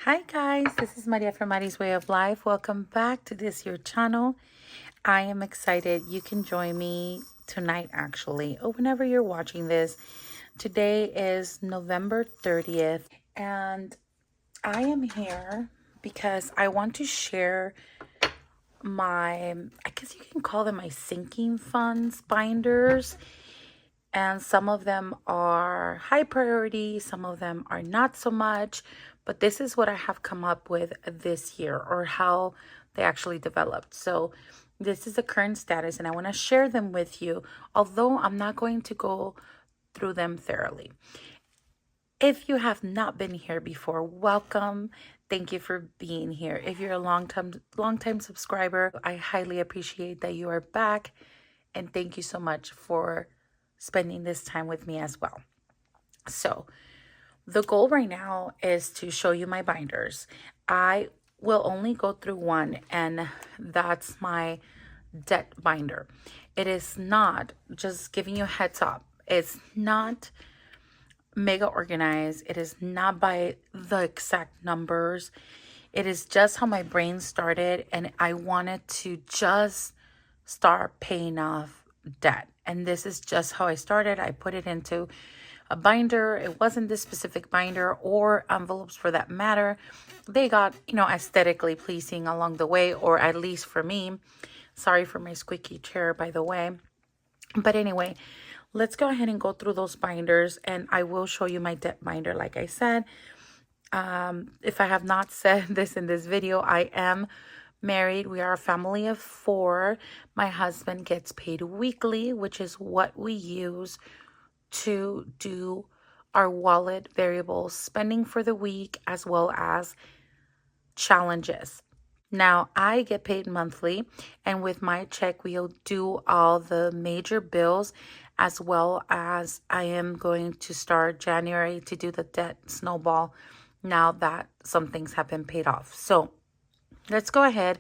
Hi guys, this is Maria from Mari's Way of Life. Welcome back to this your channel. I am excited. You can join me tonight actually, or whenever you're watching this. Today is November 30th and I am here because I want to share I guess you can call them my sinking funds binders. And some of them are high priority, some of them are not so much. But this is what I have come up with this year, or how they actually developed. So this is the current status, and I want to share them with you, although I'm not going to go through them thoroughly. If you have not been here before, welcome. Thank you for being here. If you're a long time subscriber, I highly appreciate that you are back, and thank you so much for spending this time with me as well. So the goal right now is to show you my binders. I will only go through one, and that's my debt binder. It is not, just giving you a heads up, it's not mega organized. It is not by the exact numbers. It is just how my brain started, and I wanted to just start paying off debt. And this is just how I started. I put it into a binder. It wasn't this specific binder or envelopes for that matter. They got, aesthetically pleasing along the way, or at least for me. Sorry for my squeaky chair, by the way. But anyway, let's go ahead and go through those binders, and I will show you my debt binder. Like I said, if I have not said this in this video, I am married. We are a family of 4. My husband gets paid weekly, which is what we use to do our wallet variable spending for the week, as well as challenges. Now, I get paid monthly, and with my check, we'll do all the major bills, as well as I am going to start January to do the debt snowball now that some things have been paid off. So let's go ahead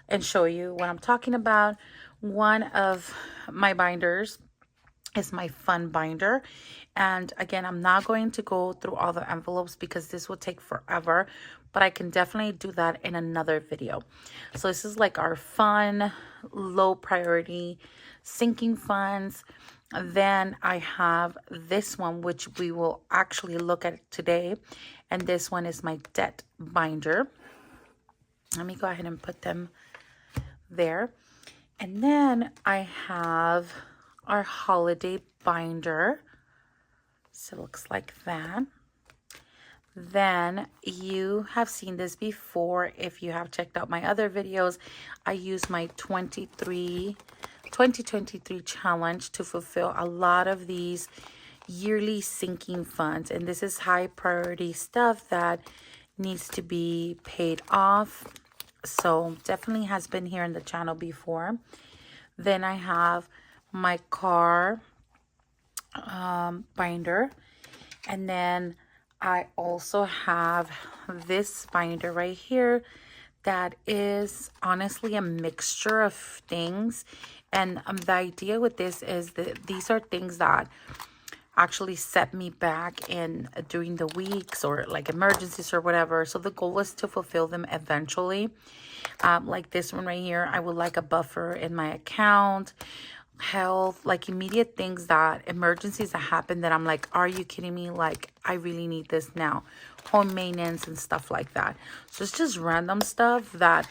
and show you what I'm talking about. One of my binders is my fun binder. And again, I'm not going to go through all the envelopes because this will take forever, but I can definitely do that in another video. So this is like our fun, low priority sinking funds. Then I have this one, which we will actually look at today. And this one is my debt binder. Let me go ahead and put them there. And then I have our holiday binder. So it looks like that. Then you have seen this before. If you have checked out my other videos, I use my 2023 challenge to fulfill a lot of these yearly sinking funds. And this is high priority stuff that needs to be paid off. So definitely has been here in the channel before. Then I have my car binder, and then I also have this binder right here that is honestly a mixture of things. And the idea with this is that these are things that actually set me back in during the weeks, or like emergencies or whatever. So the goal is to fulfill them eventually. Like this one right here, I would like a buffer in my account, health, like immediate things, that emergencies that happen that I'm like, are you kidding me? Like, I really need this now. Home maintenance and stuff like that. So it's just random stuff that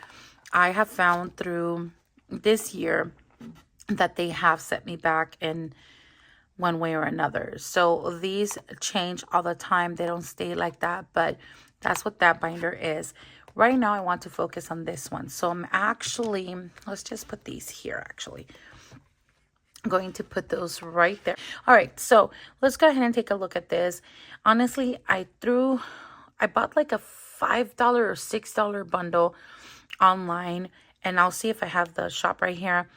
I have found through this year that they have set me back in one way or another. So these change all the time. They don't stay like that, but that's what that binder is. Right now, I want to focus on this one. So I'm actually, let's just put these here actually. I'm going to put those right there. All right, so let's go ahead and take a look at this. Honestly, I bought like a $5 or $6 bundle online, and I'll see if I have the shop right here,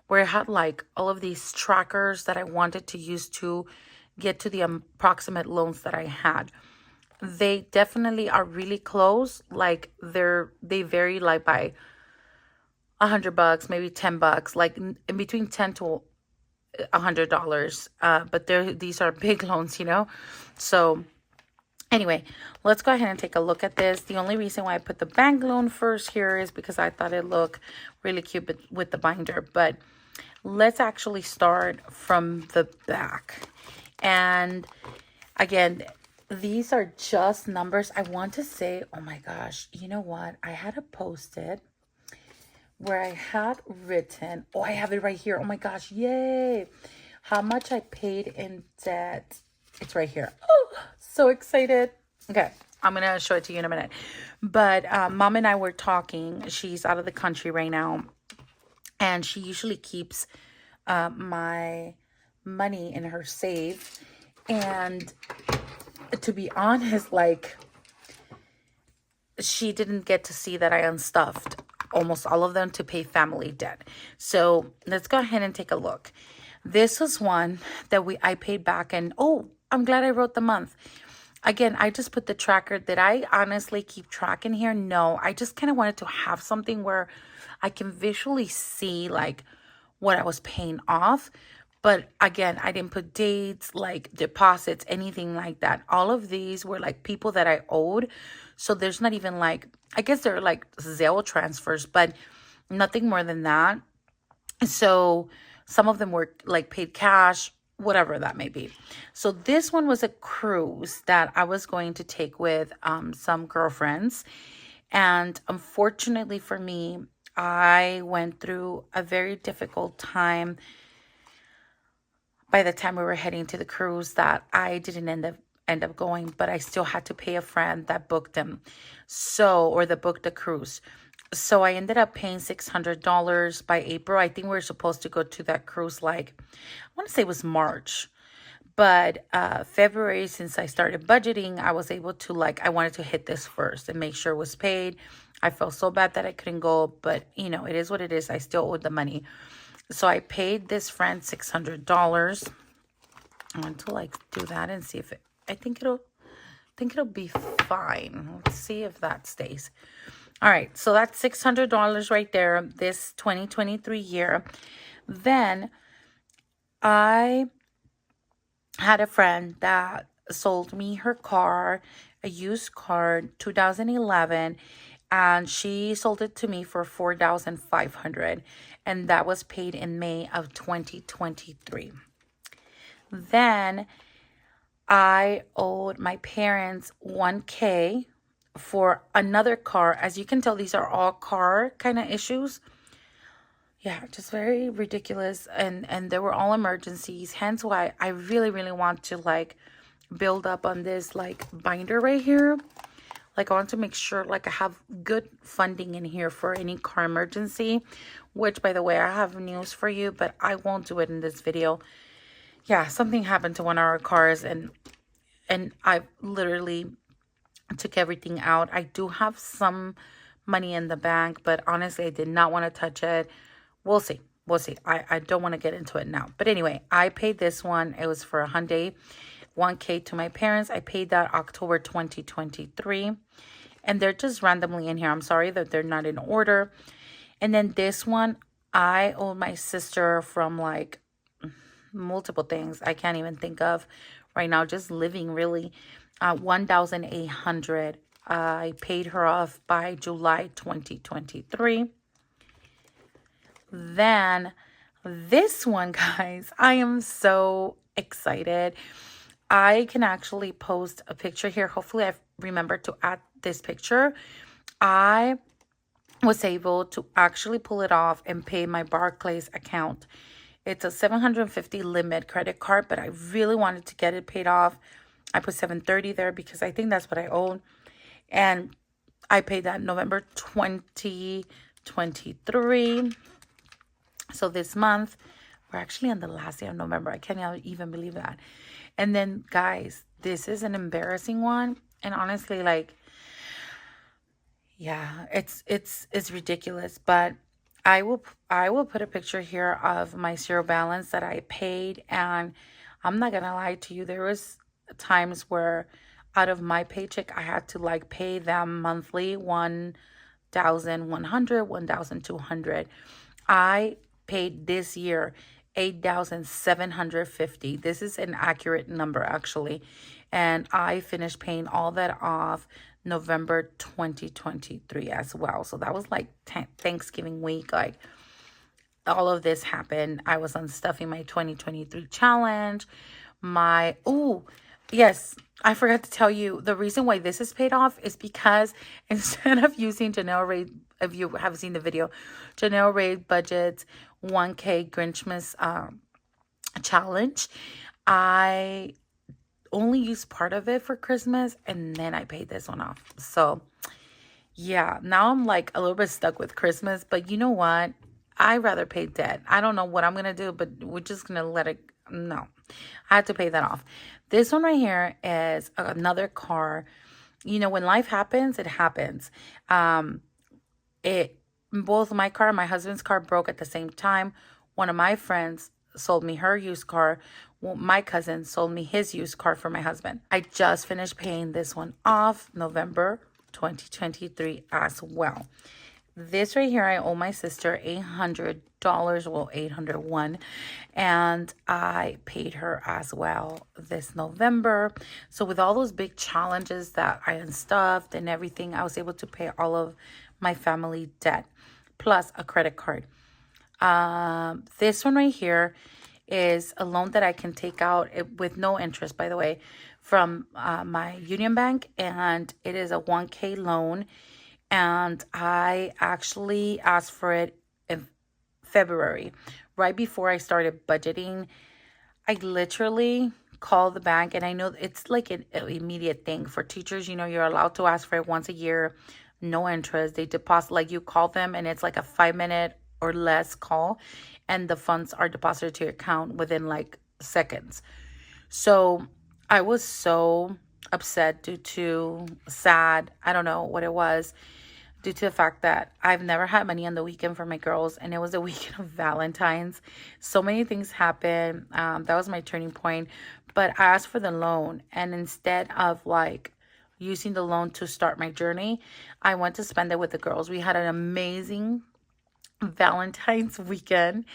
where it had like all of these trackers that I wanted to use to get to the approximate loans that I had. They definitely are really close. Like they vary like by $100, maybe $10, like in between $10 to $100. But these are big loans, So Anyway, let's go ahead and take a look at this. The only reason why I put the bank loan first here is because I thought it looked really cute with the binder. But let's actually start from the back. And again, these are just numbers. I want to say, oh my gosh, you know what? I had a Post-it where I had written, oh, I have it right here. Oh my gosh, yay. How much I paid in debt. It's right here. Oh, so excited. Okay, I'm going to show it to you in a minute. But Mom and I were talking. She's out of the country right now. And she usually keeps my money in her safe. And to be honest, like, she didn't get to see that I unstuffed almost all of them to pay family debt. So let's go ahead and take a look. This was one that I paid back, and oh, I'm glad I wrote the month. Again, I just put the tracker. Did I honestly keep track in here? No, I just kind of wanted to have something where I can visually see like what I was paying off. But again, I didn't put dates, like deposits, anything like that. All of these were like people that I owed. So there's not even like, I guess they're like Zelle transfers, but nothing more than that. So some of them were like paid cash, whatever that may be. So this one was a cruise that I was going to take with some girlfriends. And unfortunately for me, I went through a very difficult time by the time we were heading to the cruise that I didn't end up going, but I still had to pay a friend that booked them. Or that booked the cruise. So I ended up paying $600 by April. I think we were supposed to go to that cruise like, I want to say it was March. But February, since I started budgeting, I was able to I wanted to hit this first and make sure it was paid. I felt so bad that I couldn't go, but you know, it is what it is. I still owed the money. So I paid this friend $600. I want to do that and see if I think it'll be fine. Let's see if that stays. All right, so that's $600 right there, this 2023 year. Then I had a friend that sold me her car, a used car, 2011, and she sold it to me for $4,500, and that was paid in May of 2023. Then I owed my parents $1,000 for another car. As you can tell, these are all car kind of issues. Yeah, just very ridiculous. And they were all emergencies. Hence why I really, really want to build up on this binder right here. I want to make sure I have good funding in here for any car emergency. Which, by the way, I have news for you, but I won't do it in this video. Yeah, something happened to one of our cars, and I literally took everything out. I do have some money in the bank, but honestly, I did not want to touch it. We'll see. We'll see. I don't want to get into it now. But anyway, I paid this one. It was for a Hyundai, $1,000 to my parents. I paid that October 2023. And they're just randomly in here. I'm sorry that they're not in order. And then this one, I owe my sister from multiple things I can't even think of right now, just living really. $1,800. I paid her off by July 2023. Then this one, guys, I am so excited. I can actually post a picture here. Hopefully I remember to add this picture. I was able to actually pull it off and pay my Barclays account. It's a $750 limit credit card, but I really wanted to get it paid off. I put $730 there because I think that's what I own. And I paid that November 2023. So this month, we're actually on the last day of November. I can't even believe that. And then, guys, this is an embarrassing one. And honestly, yeah, it's ridiculous. But I will put a picture here of my zero balance that I paid. And I'm not going to lie to you. There was times where out of my paycheck, I had to pay them monthly, $1,100, $1,200. I paid this year $8,750. This is an accurate number, actually. And I finished paying all that off November 2023 as well. So that was like Thanksgiving week. Like, all of this happened. I was on Stuffing My 2023 challenge. Yes, I forgot to tell you, the reason why this is paid off is because instead of using Janelle Ray, if you have seen the video, Janelle Ray Budget's 1K Grinchmas challenge, I only used part of it for Christmas, and then I paid this one off. So yeah, now I'm like a little bit stuck with Christmas, but you know what? I rather pay debt. I don't know what I'm going to do, but we're just going to let it. No, I had to pay that off. This one right here is another car. You know, when life happens, it happens. Both my car and my husband's car broke at the same time. One of my friends sold me her used car. Well, my cousin sold me his used car for my husband. I just finished paying this one off November 2023 as well. This right here, I owe my sister $800, well, 801, and I paid her as well this November. So with all those big challenges that I unstuffed and everything, I was able to pay all of my family debt, plus a credit card. This one right here is a loan that I can take out with no interest, by the way, from my Union Bank, and it is a 1K loan. And I actually asked for it in February, right before I started budgeting. I literally called the bank, and I know it's like an immediate thing for teachers. You know, you're allowed to ask for it once a year, no interest. They deposit, like you call them, and it's like a 5-minute or less call, and the funds are deposited to your account within like seconds. So I was so upset sad, I don't know what it was, due to the fact that I've never had money on the weekend for my girls, and it was the weekend of Valentine's. So many things happened. That was my turning point. But I asked for the loan, and instead of like using the loan to start my journey, I went to spend it with the girls. We had an amazing Valentine's weekend.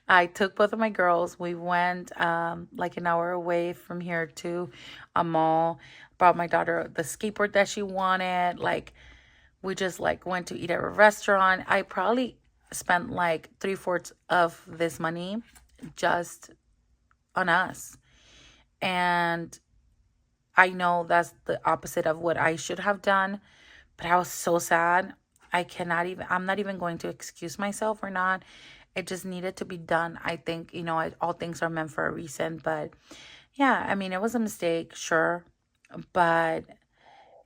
I took both of my girls. We went like an hour away from here to a mall. Brought my daughter the skateboard that she wanted. Like, we just like went to eat at a restaurant. I probably spent like 3/4 of this money just on us. And I know that's the opposite of what I should have done, but I was so sad. I'm not even going to excuse myself or not. It just needed to be done. I think, you know, all things are meant for a reason. But yeah, I mean, it was a mistake, sure. But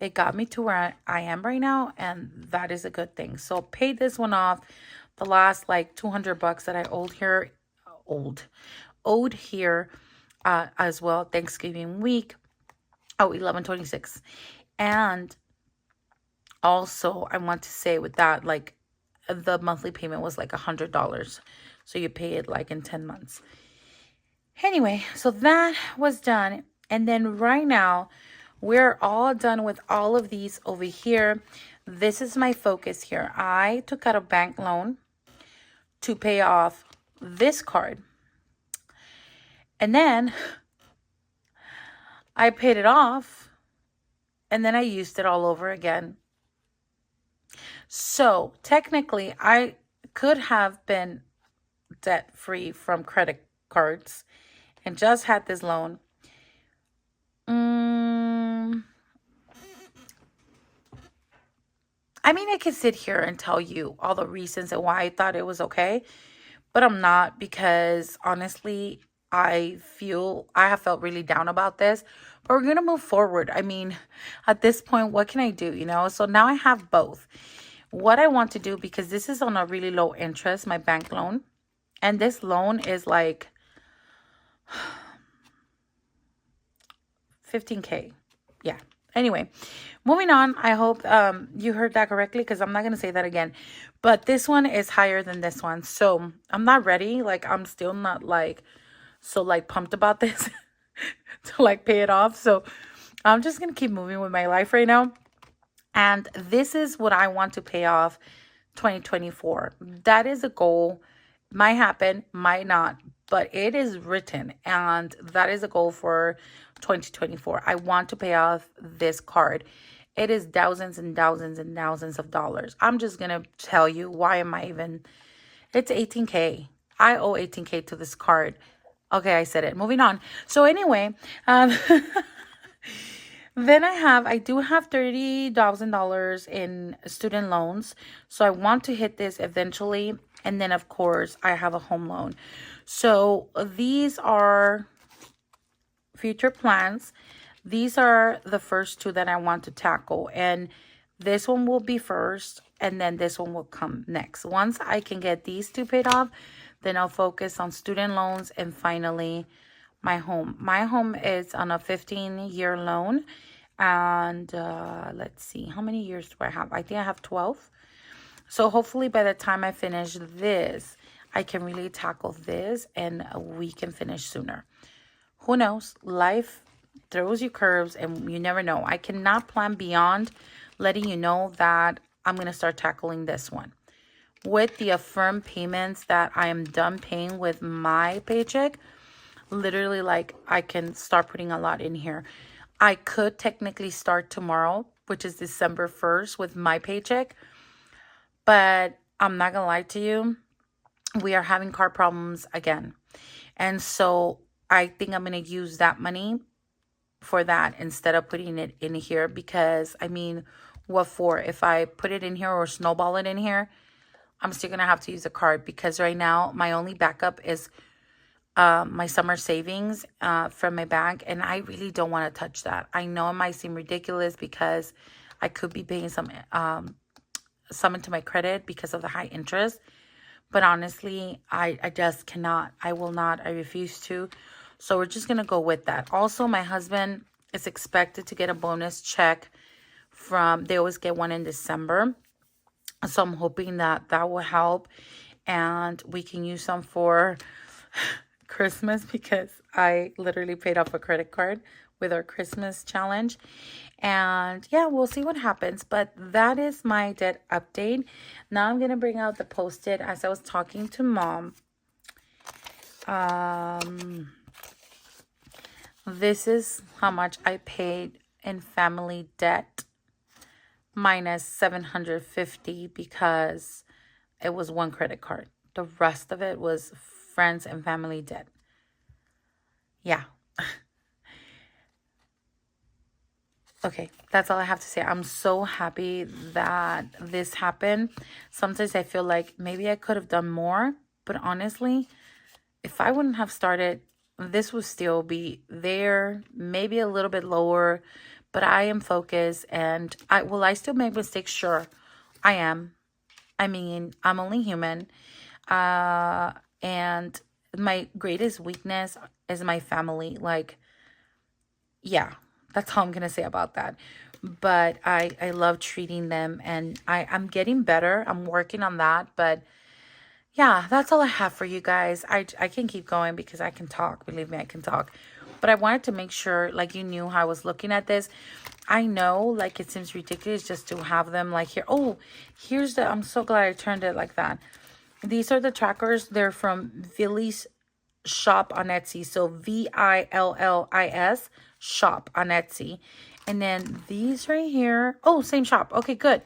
it got me to where I am right now, and that is a good thing. So paid this one off. The last like $200 that I owed here as well, Thanksgiving week. 11/26. And also, I want to say with that, like, the monthly payment was like $100. So you pay it like in 10 months. Anyway, so that was done. And then right now, we're all done with all of these over here. This is my focus here. I took out a bank loan to pay off this card. And then I paid it off. And then I used it all over again. So technically, I could have been debt-free from credit cards and just had this loan. I mean, I could sit here and tell you all the reasons and why I thought it was okay, but I'm not, because honestly, I have felt really down about this, but we're going to move forward. I mean, at this point, what can I do, you know? So now I have both. What I want to do, because this is on a really low interest, my bank loan, and this loan is like 15K. Yeah. Anyway, moving on. I hope you heard that correctly, because I'm not going to say that again. But this one is higher than this one. So I'm not ready. Like, I'm still not like so like pumped about this to like pay it off. So I'm just going to keep moving with my life right now. And this is what I want to pay off 2024. That is a goal. Might happen, might not. but it is written, and that is a goal for 2024. I want to pay off this card. It is thousands and thousands and thousands of dollars. I'm just gonna tell you, why am I even, it's 18K. I owe 18K to this card. Okay, I said it. Moving on. So anyway, then I do have $30,000 in student loans. So I want to hit this eventually. And then, of course, I have a home loan. So these are future plans. These are the first two that I want to tackle. And this one will be first. And then this one will come next. Once I can get these two paid off, then I'll focus on student loans and finally my home. My home is on a 15-year loan. And let's see, how many years do I have? I think I have 12. So hopefully by the time I finish this, I can really tackle this and we can finish sooner. Who knows? Life throws you curves and you never know. I cannot plan beyond letting you know that I'm going to start tackling this one. With the affirmed payments that I am done paying with my paycheck, literally, like, I can start putting a lot in here. I could technically start tomorrow, which is December 1st, with my paycheck. But I'm not going to lie to you. We are having car problems again. And so I think I'm going to use that money for that instead of putting it in here. Because, I mean, what for? If I put it in here or snowball it in here, I'm still going to have to use a card. Because right now, my only backup is my summer savings from my bank, and I really don't want to touch that. I know it might seem ridiculous because I could be paying some into my credit because of the high interest, but honestly, I just cannot. I will not. I refuse to. So we're just gonna go with that. Also, my husband is expected to get a bonus check from. They always get one in December, so I'm hoping that that will help, and we can use some for Christmas, because I literally paid off a credit card with our Christmas challenge. And yeah, we'll see what happens. But that is my debt update. Now I'm going to bring out the Post-it as I was talking to Mom. This is how much I paid in family debt minus $750 because it was one credit card. The rest of it was friends and family debt. Yeah. Okay, that's all I have to say. I'm so happy that this happened. Sometimes I feel like maybe I could have done more, but honestly, if I wouldn't have started, this would still be there, maybe a little bit lower, but I am focused. And I still make mistakes? Sure, I am. I mean, I'm only human. And my greatest weakness is my family. Like, yeah, that's all I'm going to say about that. But I love treating them, and I'm getting better. I'm working on that. But yeah, that's all I have for you guys. I can keep going because I can talk. Believe me, I can talk. But I wanted to make sure, like, you knew how I was looking at this. I know, like, it seems ridiculous just to have them, like, here. Oh, here's the, I'm so glad I turned it like that. These are the trackers. They're from Villis Shop on Etsy. So VILLIS Shop on Etsy. And then these right here. Oh, same shop. Okay, good.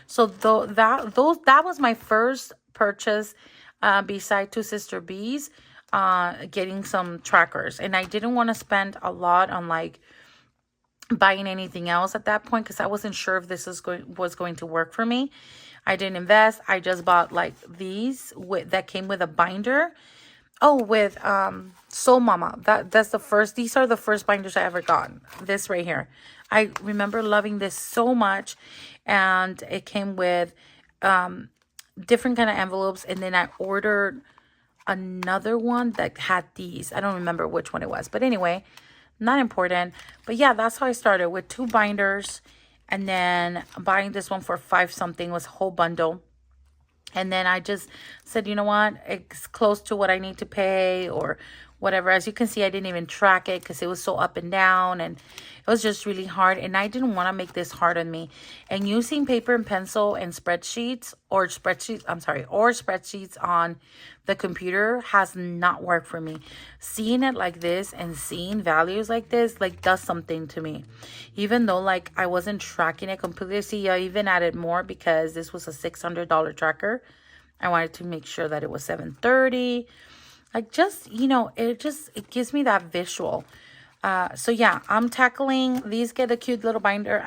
So that was my first purchase beside Two Sister Bees, getting some trackers. And I didn't want to spend a lot on like buying anything else at that point because I wasn't sure if this was going to work for me. I didn't invest. I just bought like these that came with a binder. Oh, with Soul Mama. That's the first. These are the first binders I ever got. This right here. I remember loving this so much, and it came with different kind of envelopes. And then I ordered another one that had these. I don't remember which one it was, but anyway, not important. But yeah, that's how I started, with 2 binders, and then buying this one for $5 something, was a whole bundle. And then I just said, you know what, it's close to what I need to pay or whatever. As you can see, I didn't even track it because it was so up and down, and it was just really hard, and I didn't want to make this hard on me. And using paper and pencil and spreadsheets or spreadsheets on the computer has not worked for me. Seeing it like this and seeing values like this like does something to me, even though like I wasn't tracking it completely. See, I even added more because this was a $600 tracker. I wanted to make sure that it was 730. Like, just, you know, it gives me that visual. So yeah, I'm tackling these. Get a cute little binder,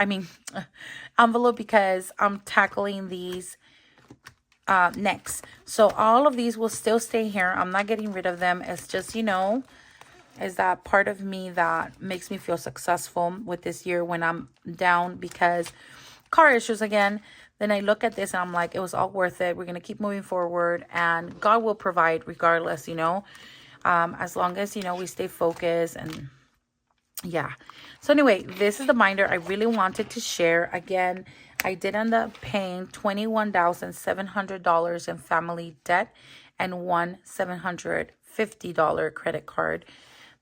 envelope, because I'm tackling these next. So all of these will still stay here. I'm not getting rid of them. It's just, you know, is that part of me that makes me feel successful with this year when I'm down because car issues again. Then I look at this and I'm like, it was all worth it. We're going to keep moving forward and God will provide regardless, you know, as long as, you know, we stay focused. And yeah. So anyway, this is the binder I really wanted to share. Again, I did end up paying $21,700 in family debt and one $750 credit card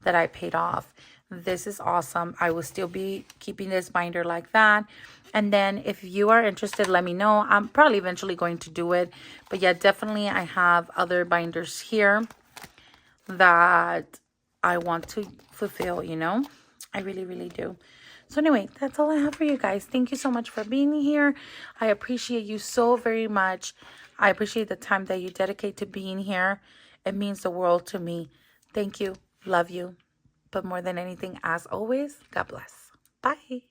that I paid off. This is awesome. I will still be keeping this binder like that. And then if you are interested, let me know. I'm probably eventually going to do it. But yeah, definitely I have other binders here that I want to fulfill, you know. I really, really do. So anyway, that's all I have for you guys. Thank you so much for being here. I appreciate you so very much. I appreciate the time that you dedicate to being here. It means the world to me. Thank you. Love you. But more than anything, as always, God bless. Bye.